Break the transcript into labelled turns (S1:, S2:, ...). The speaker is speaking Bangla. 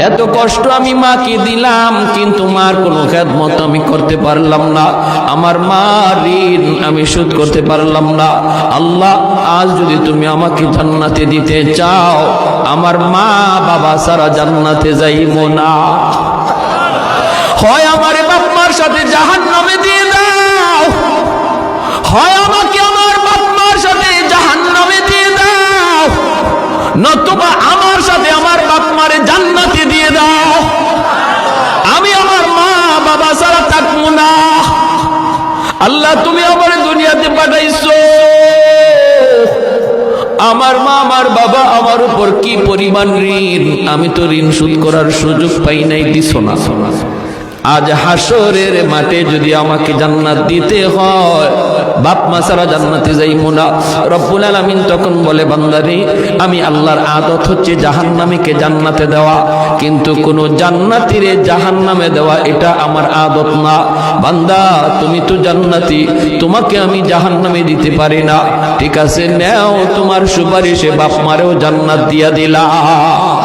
S1: এত কষ্ট আমি মাকে দিলাম, কিন্তু মার কোনো খেদমত আমি করতে পারলাম না। আমার মার ঋণ আমি শোধ করতে পারলাম না। আল্লাহ, আজ যদি তুমি আমাকে জান্নাতে দিতে চাও, আমার মা বাবা সারা জান্নাতে যাইব না। হয় আমার বাপ মার সাথে জাহান্নামে দিয়ে দাও, হয় আমাকে আমার বাপ মার সাথে জাহান্নামে দিয়ে দাও, নতুবা আমার সাথে আমার বাপ মারে জান্নাতে দিয়ে দাও। আমি আমার মা বাবা ছাড়া থাকবো না। আল্লাহ, তুমি আমার দুনিয়াতে পাঠাইছো, আমার মা আমার বাবা আমার উপর কি পরিমাণ ঋণ, আমি তো ঋণ শোধ করার সুযোগ পাই নাই, দিছো না। আজ হাসরের মাঠে যদি আমাকে জান্নাত দিতে হয়, বাপ মা ছাড়া জান্নাতে যাইবো না। রব্বুল আলামিন তখন বলে, বান্দারে, আমি আল্লাহর আদত হচ্ছে জাহান্নামীকে জান্নাতে দেওয়া, কিন্তু কোন জান্নাতীরে জাহান্নামে দেওয়া এটা আমার আদত না। বান্দা, তুমি তো জান্নাতি, তোমাকে আমি জাহান্নামে দিতে পারি না। ঠিক আছে, নেও, তোমার সুপারিশে বাপ মারেও জান্নাত দিয়া দিলাম।